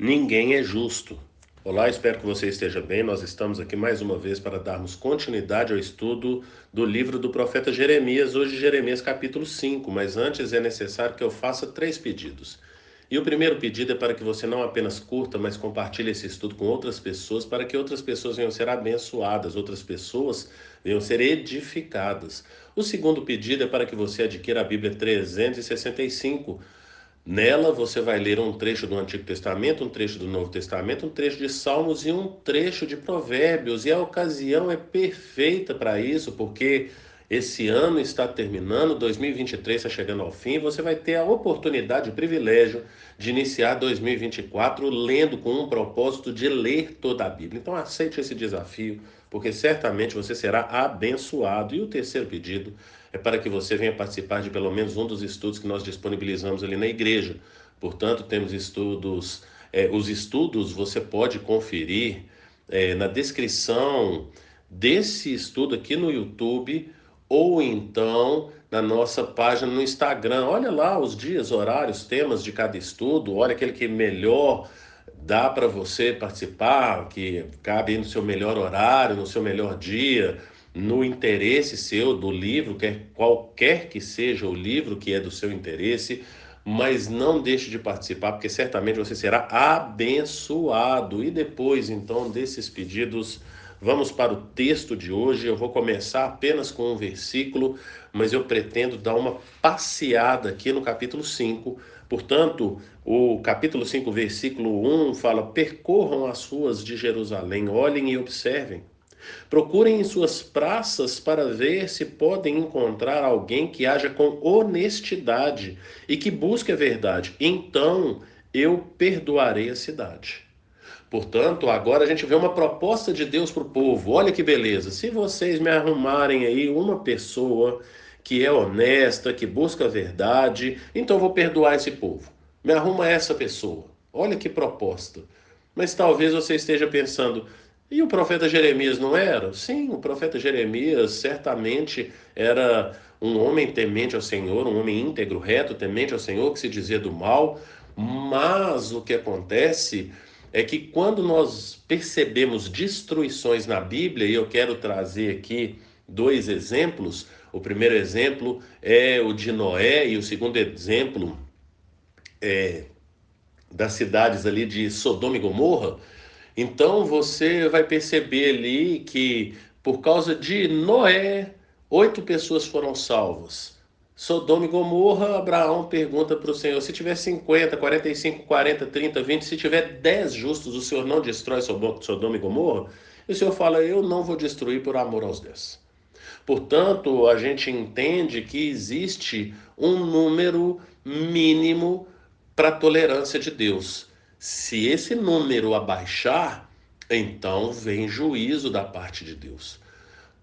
Ninguém é justo. Olá, espero que você esteja bem. Nós estamos aqui mais uma vez para darmos continuidade ao estudo do livro do profeta Jeremias, hoje Jeremias capítulo 5, mas antes é necessário que eu faça 3 pedidos. E o primeiro pedido é para que você não apenas curta, mas compartilhe esse estudo com outras pessoas, para que outras pessoas venham ser abençoadas, outras pessoas venham ser edificadas. O segundo pedido é para que você adquira a Bíblia 365. Nela você vai ler um trecho do Antigo Testamento, um trecho do Novo Testamento, um trecho de Salmos e um trecho de Provérbios. E a ocasião é perfeita para isso, porque esse ano está terminando, 2023 está chegando ao fim, e você vai ter a oportunidade, o privilégio de iniciar 2024 lendo com um propósito de ler toda a Bíblia. Então aceite esse desafio, porque certamente você será abençoado. E o terceiro pedido é para que você venha participar de pelo menos um dos estudos que nós disponibilizamos ali na igreja. Portanto, temos estudos, os estudos você pode conferir na descrição desse estudo aqui no YouTube ou então na nossa página no Instagram. Olha lá os dias, horários, temas de cada estudo, olha aquele que melhor dá para você participar, que cabe no seu melhor horário, no seu melhor dia, no interesse seu do livro, qualquer que seja o livro que é do seu interesse, mas não deixe de participar, porque certamente você será abençoado. E depois, então, desses pedidos, vamos para o texto de hoje. Eu vou começar apenas com um versículo, mas eu pretendo dar uma passeada aqui no capítulo 5. Portanto, o capítulo 5, versículo 1 fala: percorram as ruas de Jerusalém, olhem e observem. Procurem em suas praças para ver se podem encontrar alguém que haja com honestidade e que busque a verdade. Então eu perdoarei a cidade. Portanto, agora a gente vê uma proposta de Deus para o povo. Olha que beleza. Se vocês me arrumarem aí uma pessoa que é honesta, que busca a verdade, então eu vou perdoar esse povo. Me arruma essa pessoa. Olha que proposta. Mas talvez você esteja pensando, e o profeta Jeremias não era? Sim, o profeta Jeremias certamente era um homem temente ao Senhor, um homem íntegro, reto, temente ao Senhor, que se dizia do mal. Mas o que acontece é que quando nós percebemos destruições na Bíblia, e eu quero trazer aqui 2 exemplos. O primeiro exemplo é o de Noé, e o segundo exemplo das cidades ali de Sodoma e Gomorra. Então você vai perceber ali que por causa de Noé, 8 pessoas foram salvas. Sodoma e Gomorra, Abraão pergunta para o Senhor: se tiver 50, 45, 40, 30, 20, se tiver 10 justos, o Senhor não destrói Sodoma e Gomorra? E o Senhor fala: eu não vou destruir por amor aos 10. Portanto, a gente entende que existe um número mínimo para a tolerância de Deus. Se esse número abaixar, então vem juízo da parte de Deus.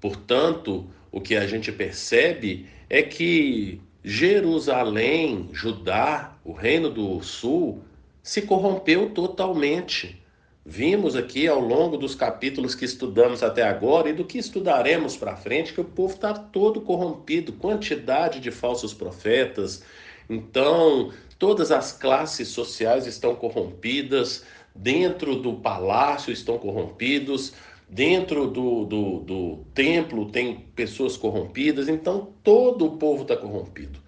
Portanto, o que a gente percebe é que Jerusalém, Judá, o reino do sul, se corrompeu totalmente. Vimos aqui ao longo dos capítulos que estudamos até agora e do que estudaremos para frente que o povo está todo corrompido, quantidade de falsos profetas. Então, todas as classes sociais estão corrompidas, dentro do palácio estão corrompidos, dentro do templo tem pessoas corrompidas, então todo o povo está corrompido.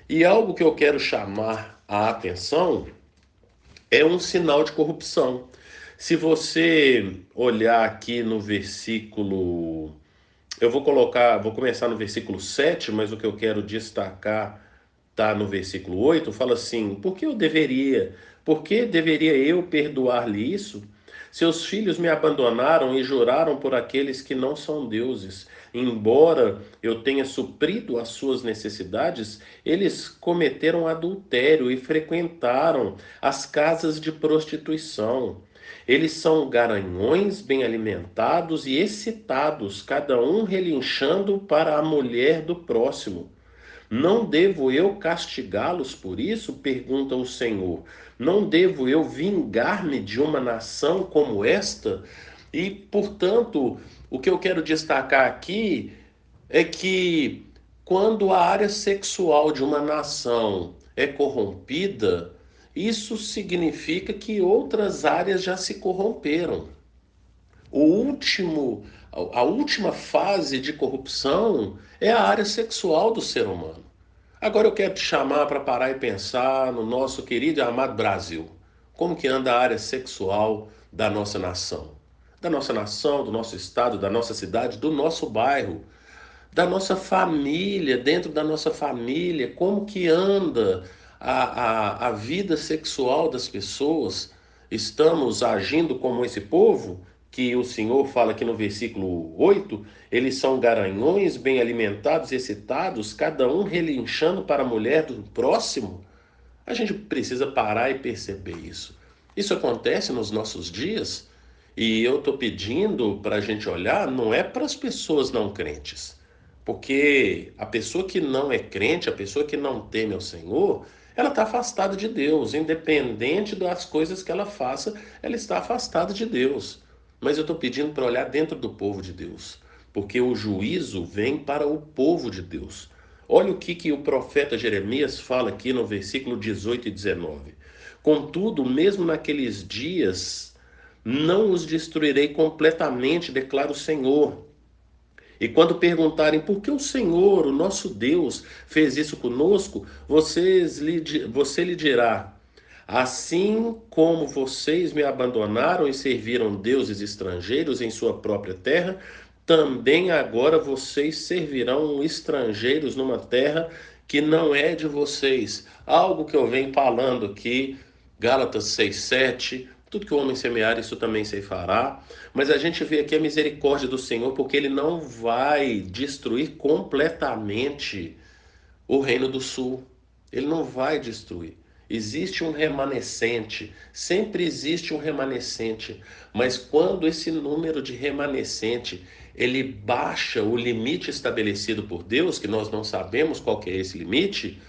E algo que eu quero chamar a atenção é um sinal de corrupção. Se você olhar aqui no versículo, vou começar no versículo 7, mas o que eu quero destacar está no versículo 8. Fala assim: por que deveria eu perdoar-lhe isso? Seus filhos me abandonaram e juraram por aqueles que não são deuses. Embora eu tenha suprido as suas necessidades, eles cometeram adultério e frequentaram as casas de prostituição. Eles são garanhões bem alimentados e excitados, cada um relinchando para a mulher do próximo. Não devo eu castigá-los por isso? Pergunta o Senhor. Não devo eu vingar-me de uma nação como esta? E, portanto, o que eu quero destacar aqui é que quando a área sexual de uma nação é corrompida, isso significa que outras áreas já se corromperam. A última fase de corrupção é a área sexual do ser humano. Agora eu quero te chamar para parar e pensar no nosso querido e amado Brasil. Como que anda a área sexual da nossa nação? Da nossa nação, do nosso estado, da nossa cidade, do nosso bairro, da nossa família, dentro da nossa família, como que anda a vida sexual das pessoas? Estamos agindo como esse povo, que o Senhor fala aqui no versículo 8, eles são garanhões, bem alimentados, excitados, cada um relinchando para a mulher do próximo? A gente precisa parar e perceber isso. Isso acontece nos nossos dias e eu estou pedindo para a gente olhar, não é para as pessoas não crentes, porque a pessoa que não é crente, a pessoa que não teme ao Senhor, ela está afastada de Deus, independente das coisas que ela faça, ela está afastada de Deus. Mas eu estou pedindo para olhar dentro do povo de Deus, porque o juízo vem para o povo de Deus. Olha o que o profeta Jeremias fala aqui no versículo 18 e 19. Contudo, mesmo naqueles dias, não os destruirei completamente, declara o Senhor. E quando perguntarem por que o Senhor, o nosso Deus, fez isso conosco, você lhe dirá: assim como vocês me abandonaram e serviram deuses estrangeiros em sua própria terra, também agora vocês servirão estrangeiros numa terra que não é de vocês. Algo que eu venho falando aqui, Gálatas 6:7, tudo que o homem semear, isso também se fará. Mas a gente vê aqui a misericórdia do Senhor, porque ele não vai destruir completamente o Reino do Sul. Ele não vai destruir. Existe um remanescente, sempre existe um remanescente, mas quando esse número de remanescente ele baixa o limite estabelecido por Deus, que nós não sabemos qual que é esse limite,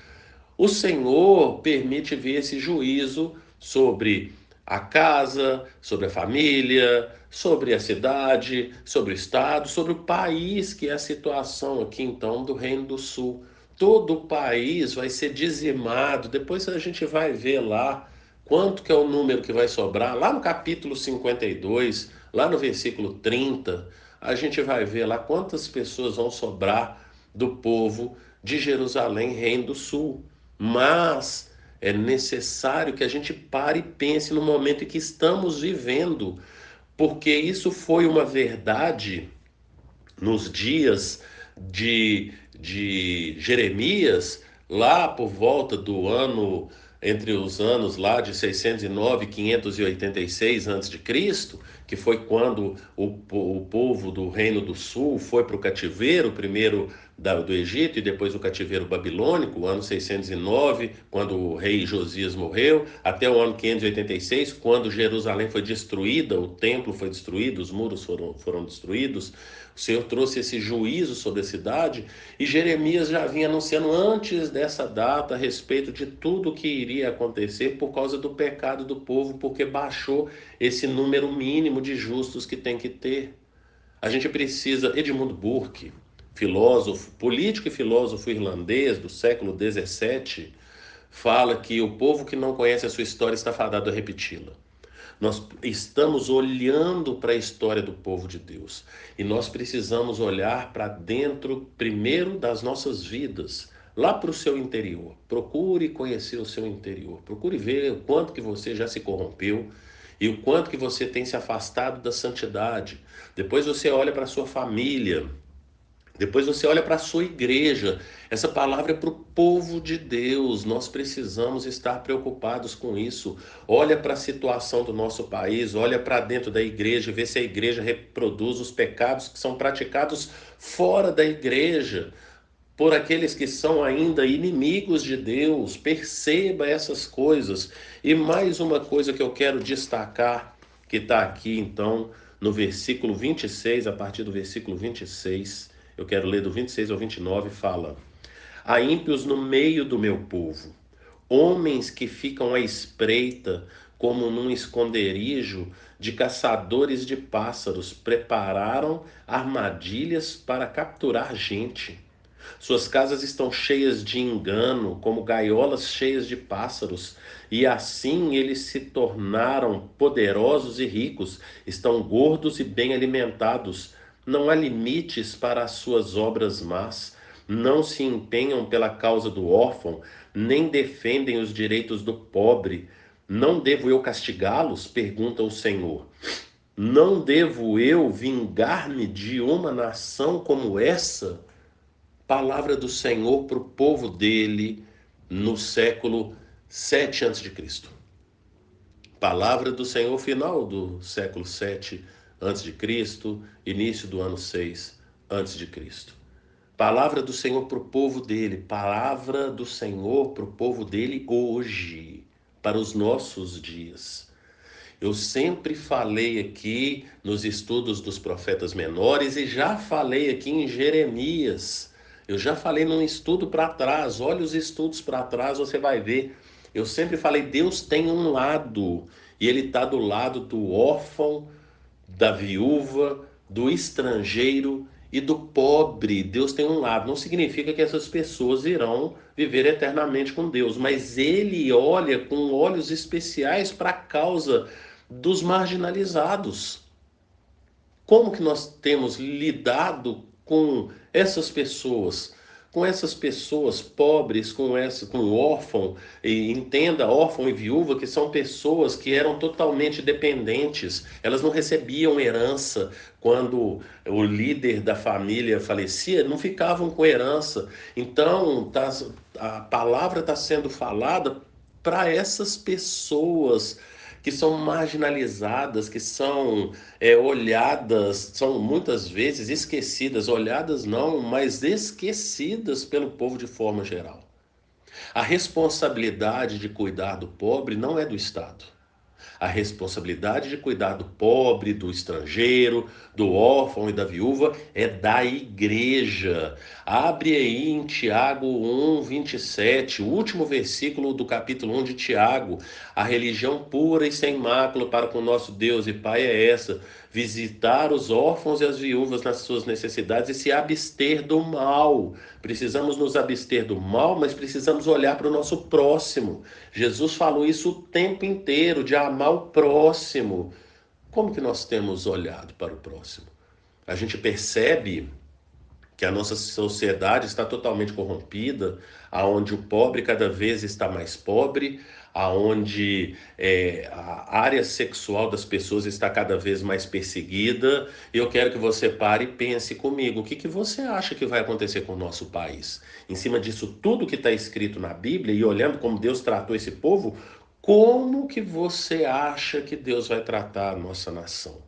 o Senhor permite ver esse juízo sobre a casa, sobre a família, sobre a cidade, sobre o estado, sobre o país, que é a situação aqui então do Reino do Sul. Todo o país vai ser dizimado. Depois a gente vai ver lá quanto que é o número que vai sobrar. Lá no capítulo 52, lá no versículo 30, a gente vai ver lá quantas pessoas vão sobrar do povo de Jerusalém, Reino do Sul. Mas é necessário que a gente pare e pense no momento em que estamos vivendo, porque isso foi uma verdade nos dias de Jeremias, lá por volta do ano, entre os anos lá de 609 e 586 a.C., que foi quando o povo do Reino do Sul foi para o cativeiro, primeiro do Egito e depois o cativeiro babilônico, o ano 609, quando o rei Josias morreu, até o ano 586, quando Jerusalém foi destruída, o templo foi destruído, os muros foram destruídos. O Senhor trouxe esse juízo sobre a cidade e Jeremias já vinha anunciando antes dessa data a respeito de tudo o que iria acontecer por causa do pecado do povo, porque baixou esse número mínimo de justos que tem que ter. A gente precisa. Edmund Burke, filósofo, político e filósofo irlandês do século XVII, fala que o povo que não conhece a sua história está fadado a repeti-la. Nós estamos olhando para a história do povo de Deus e nós precisamos olhar para dentro primeiro das nossas vidas, lá para o seu interior. Procure conhecer o seu interior, procure ver o quanto que você já se corrompeu e o quanto que você tem se afastado da santidade. Depois você olha para a sua família, depois você olha para a sua igreja. Essa palavra é para o povo de Deus. Nós precisamos estar preocupados com isso. Olha para a situação do nosso país, olha para dentro da igreja, vê se a igreja reproduz os pecados que são praticados fora da igreja, por aqueles que são ainda inimigos de Deus. Perceba essas coisas. E mais uma coisa que eu quero destacar, que está aqui então no versículo 26, a partir do versículo 26, eu quero ler do 26 ao 29, fala: há ímpios no meio do meu povo, homens que ficam à espreita como num esconderijo de caçadores de pássaros, prepararam armadilhas para capturar gente. Suas casas estão cheias de engano, como gaiolas cheias de pássaros. E assim eles se tornaram poderosos e ricos, estão gordos e bem alimentados. Não há limites para as suas obras más. Não se empenham pela causa do órfão, nem defendem os direitos do pobre. Não devo eu castigá-los? Pergunta o Senhor. Não devo eu vingar-me de uma nação como essa? Palavra do Senhor para o povo dele no século 7 a.C. Palavra do Senhor final do século 7 a.C., início do ano 6 a.C. Palavra do Senhor para o povo dele, palavra do Senhor para o povo dele hoje, para os nossos dias. Eu sempre falei aqui nos estudos dos profetas menores e já falei aqui em Jeremias. Eu já falei num estudo para trás, olha os estudos para trás, você vai ver. Eu sempre falei, Deus tem um lado, e Ele está do lado do órfão, da viúva, do estrangeiro e do pobre. Deus tem um lado. Não significa que essas pessoas irão viver eternamente com Deus, mas Ele olha com olhos especiais para a causa dos marginalizados. Como que nós temos lidado com essas pessoas pobres, com órfão, e entenda, órfão e viúva, que são pessoas que eram totalmente dependentes, elas não recebiam herança quando o líder da família falecia, não ficavam com herança. Então, a palavra está sendo falada para essas pessoas que são marginalizadas, que são olhadas, são muitas vezes esquecidas, olhadas não, mas esquecidas pelo povo de forma geral. A responsabilidade de cuidar do pobre não é do Estado. A responsabilidade de cuidar do pobre, do estrangeiro, do órfão e da viúva é da igreja. Abre aí em Tiago 1:27, o último versículo do capítulo 1 de Tiago. A religião pura e sem mácula para com nosso Deus e Pai é essa: visitar os órfãos e as viúvas nas suas necessidades e se abster do mal. Precisamos nos abster do mal, mas precisamos olhar para o nosso próximo. Jesus falou isso o tempo inteiro, de amar o próximo. Como que nós temos olhado para o próximo? A gente percebe que a nossa sociedade está totalmente corrompida, aonde o pobre cada vez está mais pobre, aonde a área sexual das pessoas está cada vez mais perseguida. Eu quero que você pare e pense comigo, o que você acha que vai acontecer com o nosso país? Em cima disso tudo que está escrito na Bíblia e olhando como Deus tratou esse povo, como que você acha que Deus vai tratar a nossa nação?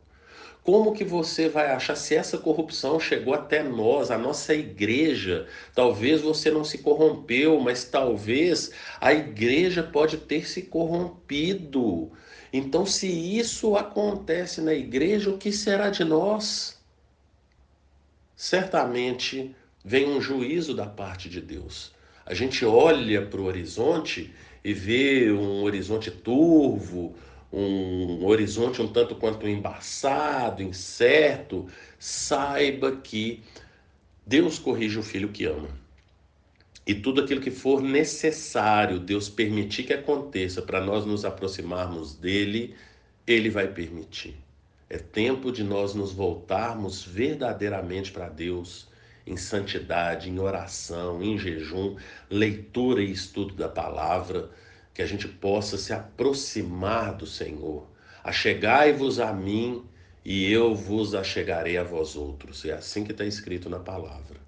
Como que você vai achar se essa corrupção chegou até nós, a nossa igreja? Talvez você não se corrompeu, mas talvez a igreja pode ter se corrompido. Então, se isso acontece na igreja, o que será de nós? Certamente vem um juízo da parte de Deus. A gente olha para o horizonte e vê um horizonte turvo, um horizonte um tanto quanto embaçado, incerto. Saiba que Deus corrige o filho que ama. E tudo aquilo que for necessário Deus permitir que aconteça para nós nos aproximarmos dele, ele vai permitir. É tempo de nós nos voltarmos verdadeiramente para Deus, em santidade, em oração, em jejum, leitura e estudo da palavra, que a gente possa se aproximar do Senhor. Achegai-vos a mim e eu vos achegarei a vós outros. É assim que está escrito na palavra.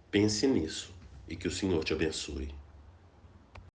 Pense nisso e que o Senhor te abençoe.